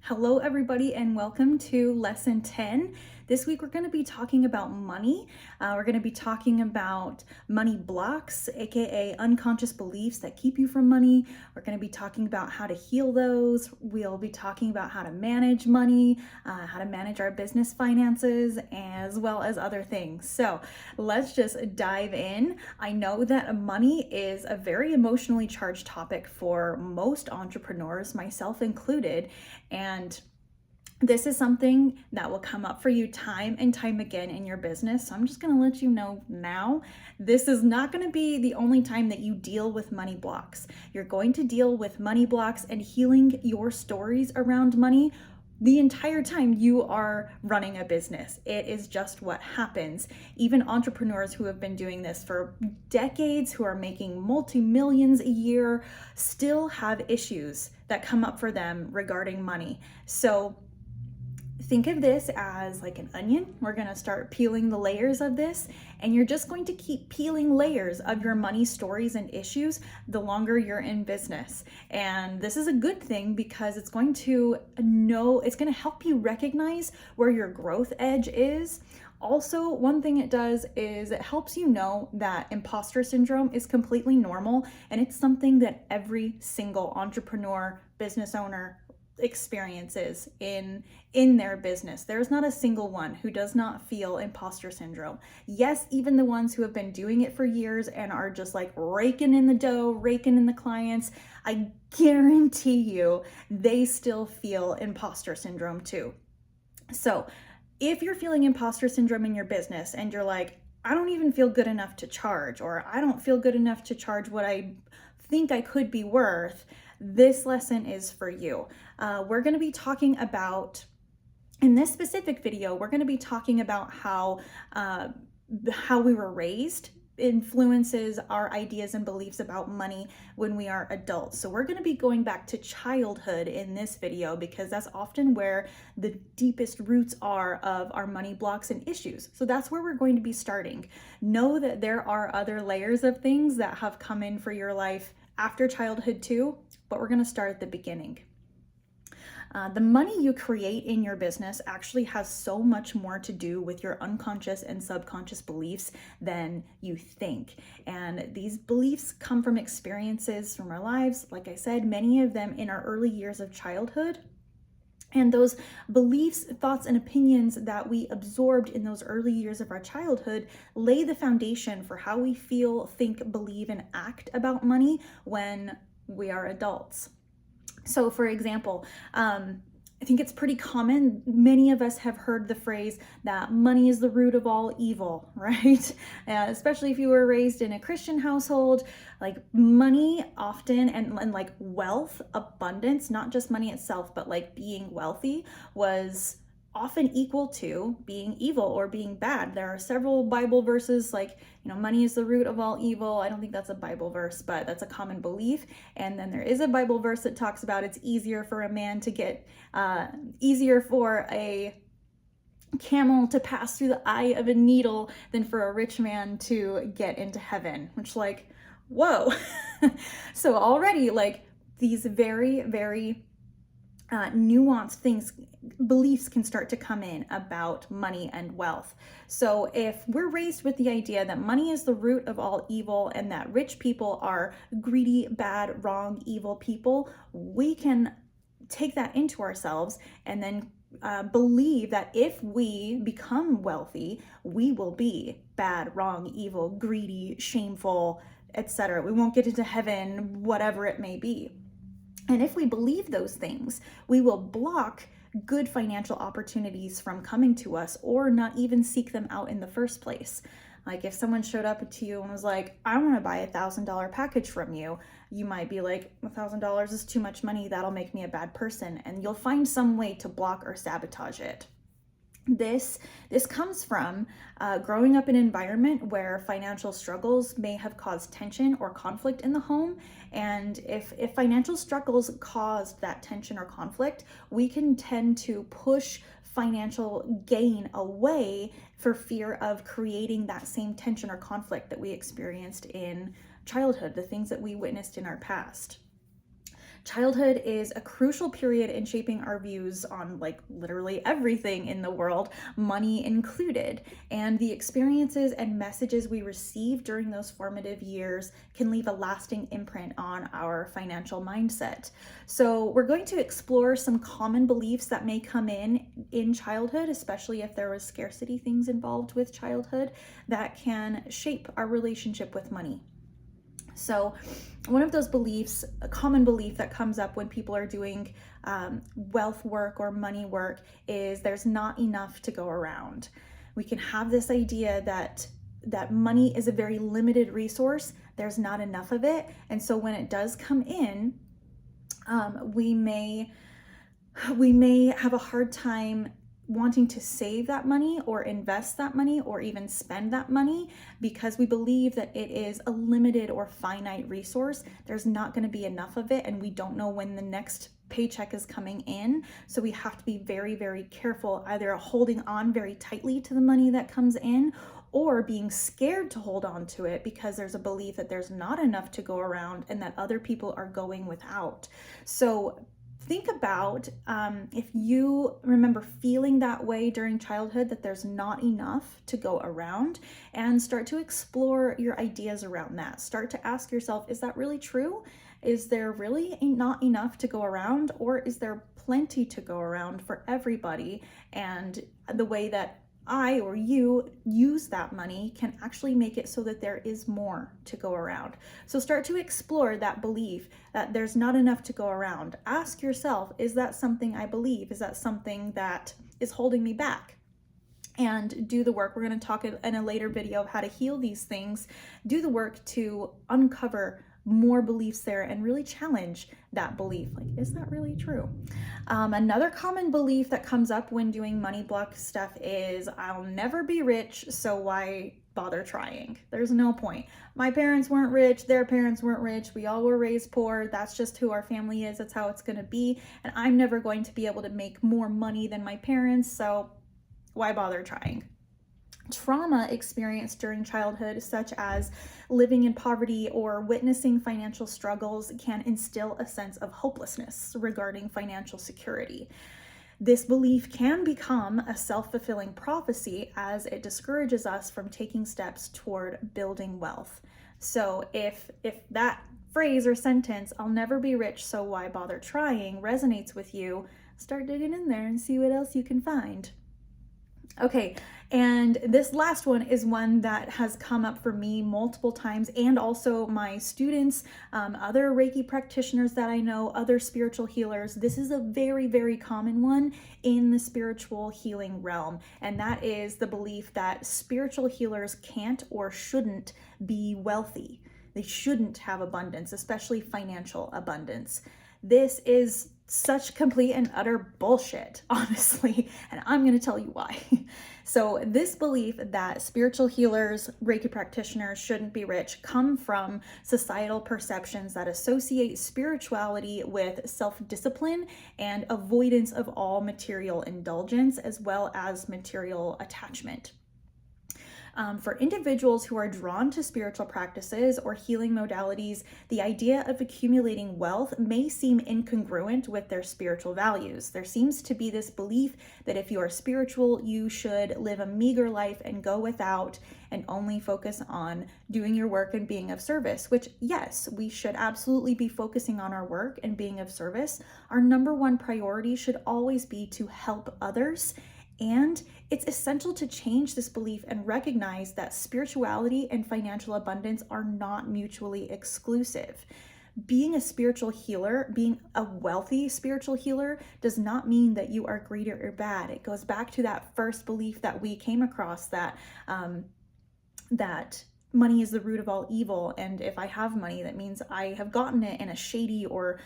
Hello, everybody, and welcome to lesson 10. This week, we're going to be talking about money. We're going to be talking about money blocks, aka unconscious beliefs that keep you from money. We're going to be talking about how to heal those. We'll be talking about how to manage money, how to manage our business finances, as well as other things. So let's just dive in. I know that money is a very emotionally charged topic for most entrepreneurs, myself included. And this is something that will come up for you time and time again in your business. So I'm just going to let you know now, this is not going to be the only time that you deal with money blocks. You're going to deal with money blocks and healing your stories around money the entire time you are running a business. It is just what happens. Even entrepreneurs who have been doing this for decades, who are making multi-millions a year, still have issues that come up for them regarding money. So think of this as like an onion. We're going to start peeling the layers of this, and you're just going to keep peeling layers of your money stories and issues the longer you're in business. And this is a good thing because it's going to help you recognize where your growth edge is. Also, one thing it does is it helps you know that imposter syndrome is completely normal, and it's something that every single entrepreneur, business owner experiences in their business. There's not a single one who does not feel imposter syndrome. Yes, even the ones who have been doing it for years and are just like raking in the dough, raking in the clients, I guarantee you they still feel imposter syndrome too. So if you're feeling imposter syndrome in your business and you're like, I don't even feel good enough to charge, or I don't feel good enough to charge what I think I could be worth, this lesson is for you. We're going to be talking about, in this specific video, we're going to be talking about how we were raised influences our ideas and beliefs about money when we are adults. So we're going to be going back to childhood in this video because that's often where the deepest roots are of our money blocks and issues. So that's where we're going to be starting. Know that there are other layers of things that have come in for your life after childhood too, but we're going to start at the beginning. The money you create in your business actually has so much more to do with your unconscious and subconscious beliefs than you think. And these beliefs come from experiences from our lives, like I said, many of them in our early years of childhood. And those beliefs, thoughts, and opinions that we absorbed in those early years of our childhood lay the foundation for how we feel, think, believe, and act about money when we are adults. So for example, I think it's pretty common. Many of us have heard the phrase that money is the root of all evil, right? Especially if you were raised in a Christian household, like money often and like wealth, abundance, not just money itself, but like being wealthy was often equal to being evil or being bad. There are several Bible verses like, money is the root of all evil. I don't think that's a Bible verse, but that's a common belief. And then there is a Bible verse that talks about it's easier for a man to get, easier for a camel to pass through the eye of a needle than for a rich man to get into heaven, which like, whoa. So already like these very, very nuanced things, beliefs can start to come in about money and wealth. So if we're raised with the idea that money is the root of all evil and that rich people are greedy, bad, wrong, evil people, we can take that into ourselves and then believe that if we become wealthy, we will be bad, wrong, evil, greedy, shameful, etc. We won't get into heaven, whatever it may be. And if we believe those things, we will block good financial opportunities from coming to us or not even seek them out in the first place. Like if someone showed up to you and was like, I want to buy $1,000 package from you, you might be like, $1,000 is too much money, that'll make me a bad person. And you'll find some way to block or sabotage it. This comes from growing up in an environment where financial struggles may have caused tension or conflict in the home. And if financial struggles caused that tension or conflict, we can tend to push financial gain away for fear of creating that same tension or conflict that we experienced in childhood, the things that we witnessed in our past. Childhood is a crucial period in shaping our views on like literally everything in the world, money included. And the experiences and messages we receive during those formative years can leave a lasting imprint on our financial mindset. So we're going to explore some common beliefs that may come in childhood, especially if there was scarcity things involved with childhood that can shape our relationship with money. So one of those beliefs, a common belief that comes up when people are doing wealth work or money work, is there's not enough to go around. We can have this idea that money is a very limited resource. There's not enough of it. And so when it does come in, we may have a hard time wanting to save that money or invest that money or even spend that money because we believe that it is a limited or finite resource. There's not going to be enough of it, and we don't know when the next paycheck is coming in. So we have to be very, very careful, either holding on very tightly to the money that comes in or being scared to hold on to it because there's a belief that there's not enough to go around and that other people are going without. So think about if you remember feeling that way during childhood, that there's not enough to go around, and start to explore your ideas around that. Start to ask yourself, is that really true? Is there really not enough to go around, or is there plenty to go around for everybody? And the way that I or you use that money can actually make it so that there is more to go around. So start to explore that belief that there's not enough to go around. Ask yourself, is that something I believe? Is that something that is holding me back? And do the work. We're going to talk in a later video of how to heal these things. Do the work to uncover more beliefs there and really challenge that belief. Like, is that really true? Another common belief that comes up when doing money block stuff is, I'll never be rich, so why bother trying? There's no point. My parents weren't rich, their parents weren't rich, we all were raised poor, that's just who our family is, that's how it's going to be, and I'm never going to be able to make more money than my parents, so why bother trying? Trauma experienced during childhood, such as living in poverty or witnessing financial struggles, can instill a sense of hopelessness regarding financial security. This belief can become a self-fulfilling prophecy as it discourages us from taking steps toward building wealth. So if that phrase or sentence, I'll never be rich, so why bother trying, resonates with you, start digging in there and see what else you can find. Okay, and this last one is one that has come up for me multiple times, and also my students, other Reiki practitioners that I know, other spiritual healers. This is a very, very common one in the spiritual healing realm, and that is the belief that spiritual healers can't or shouldn't be wealthy. They shouldn't have abundance, especially financial abundance. This is such complete and utter bullshit, honestly, and I'm going to tell you why. So this belief that spiritual healers, Reiki practitioners shouldn't be rich come from societal perceptions that associate spirituality with self-discipline and avoidance of all material indulgence, as well as material attachment. For individuals who are drawn to spiritual practices or healing modalities, the idea of accumulating wealth may seem incongruent with their spiritual values. There seems to be this belief that if you are spiritual, you should live a meager life and go without and only focus on doing your work and being of service, which, yes, we should absolutely be focusing on our work and being of service. Our number one priority should always be to help others. And it's essential to change this belief and recognize that spirituality and financial abundance are not mutually exclusive. Being a spiritual healer, being a wealthy spiritual healer, does not mean that you are greedy or bad. It goes back to that first belief that we came across, that money is the root of all evil, and if I have money, that means I have gotten it in a shady or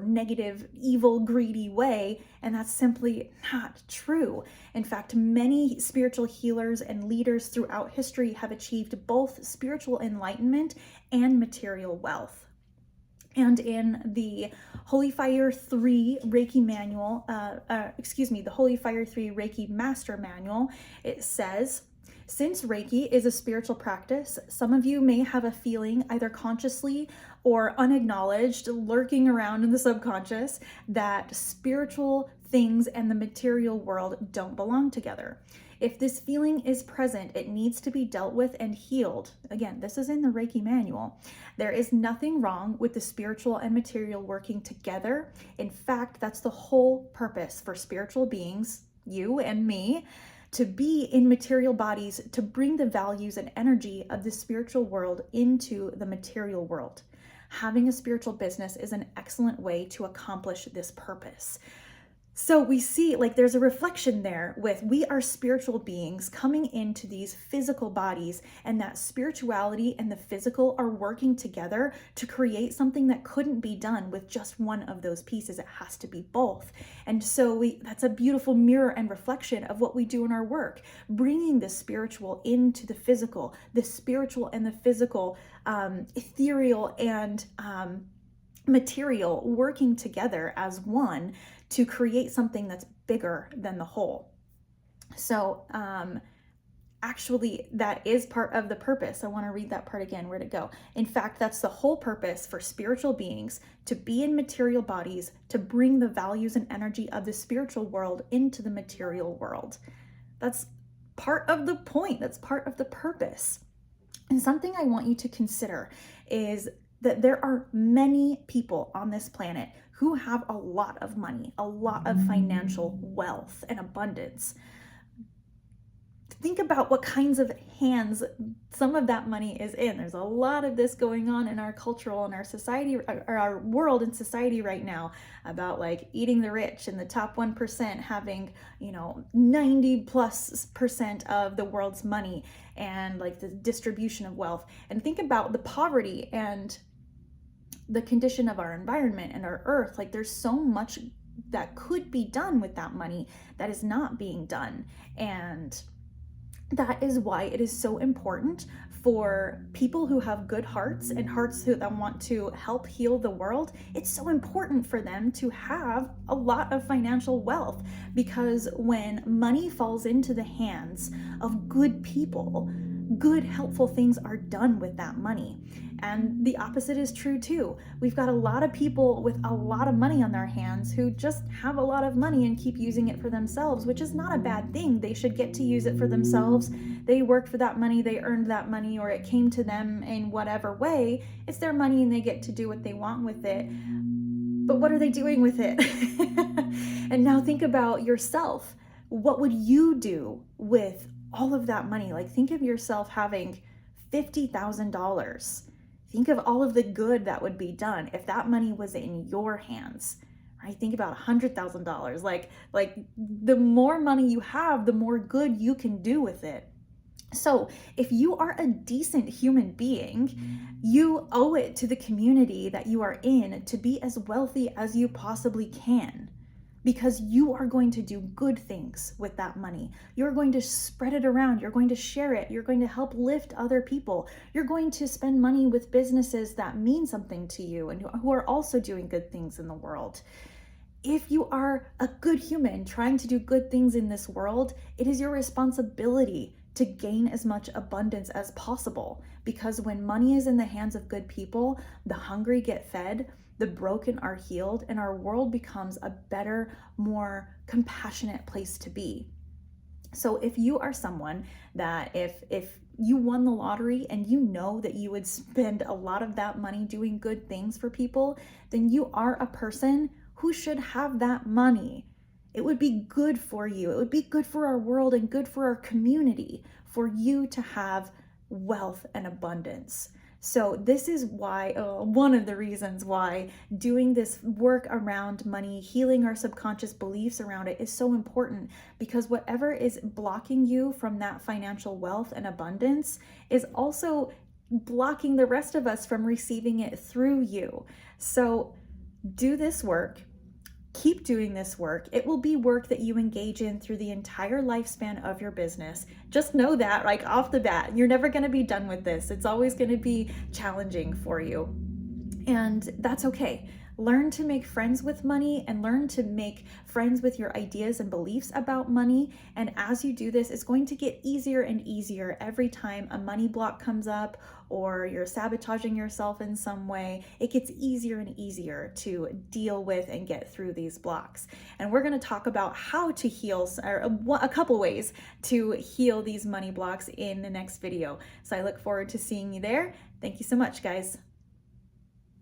negative, evil, greedy way, and that's simply not true. In fact, many spiritual healers and leaders throughout history have achieved both spiritual enlightenment and material wealth. And in the Holy Fire 3 Reiki manual, the Holy Fire 3 Reiki Master Manual, it says, since Reiki is a spiritual practice, some of you may have a feeling, either consciously or unacknowledged, lurking around in the subconscious, that spiritual things and the material world don't belong together. If this feeling is present, it needs to be dealt with and healed. Again, this is in the Reiki manual. There is nothing wrong with the spiritual and material working together. In fact, that's the whole purpose for spiritual beings, you and me, to be in material bodies, to bring the values and energy of the spiritual world into the material world. Having a spiritual business is an excellent way to accomplish this purpose. So we see, like, there's a reflection there with, we are spiritual beings coming into these physical bodies, and that spirituality and the physical are working together to create something that couldn't be done with just one of those pieces. It has to be both. And so that's a beautiful mirror and reflection of what we do in our work, bringing the spiritual into the physical, the spiritual and the physical, ethereal and material working together as one to create something that's bigger than the whole. So actually, that is part of the purpose. I want to read that part again. Where'd it go? In fact, that's the whole purpose for spiritual beings, to be in material bodies, to bring the values and energy of the spiritual world into the material world. That's part of the point. That's part of the purpose. And something I want you to consider is that there are many people on this planet who have a lot of money, a lot of financial wealth and abundance. Think about what kinds of hands some of that money is in. There's a lot of this going on in our cultural and our society, or our world and society right now, about like eating the rich and the top 1% having, 90+% of the world's money, and like the distribution of wealth. And think about the poverty and the condition of our environment and our earth. Like, there's so much that could be done with that money that is not being done. And that is why it is so important for people who have good hearts and hearts that want to help heal the world. It's so important for them to have a lot of financial wealth, because when money falls into the hands of good people, good, helpful things are done with that money. And the opposite is true too. We've got a lot of people with a lot of money on their hands who just have a lot of money and keep using it for themselves, which is not a bad thing. They should get to use it for themselves. They worked for that money, they earned that money, or it came to them in whatever way. It's their money and they get to do what they want with it. But what are they doing with it? And now think about yourself. What would you do with all of that money? Like, think of yourself having $50,000. Think of all of the good that would be done if that money was in your hands, right? Think about $100,000. Like the more money you have, the more good you can do with it. So if you are a decent human being, you owe it to the community that you are in to be as wealthy as you possibly can, because you are going to do good things with that money. You're going to spread it around. You're going to share it. You're going to help lift other people. You're going to spend money with businesses that mean something to you and who are also doing good things in the world. If you are a good human trying to do good things in this world, it is your responsibility to gain as much abundance as possible, because when money is in the hands of good people, the hungry get fed, the broken are healed, and our world becomes a better, more compassionate place to be. So if you are someone that if you won the lottery and you know that you would spend a lot of that money doing good things for people, then you are a person who should have that money. It would be good for you. It would be good for our world and good for our community for you to have wealth and abundance. So this is why, one of the reasons why doing this work around money, healing our subconscious beliefs around it, is so important, because whatever is blocking you from that financial wealth and abundance is also blocking the rest of us from receiving it through you. So do this work. Keep doing this work. It will be work that you engage in through the entire lifespan of your business. Just know that, like, off the bat, you're never going to be done with this. It's always going to be challenging for you. And that's okay. learn to make friends with money and learn to make friends with your ideas and beliefs about money. And as you do this, it's going to get easier and easier every time a money block comes up or you're sabotaging yourself in some way. It gets easier and easier to deal with and get through these blocks. And we're going to talk about how to heal, or a couple ways to heal these money blocks in the next video. So I look forward to seeing you there. Thank you so much, guys.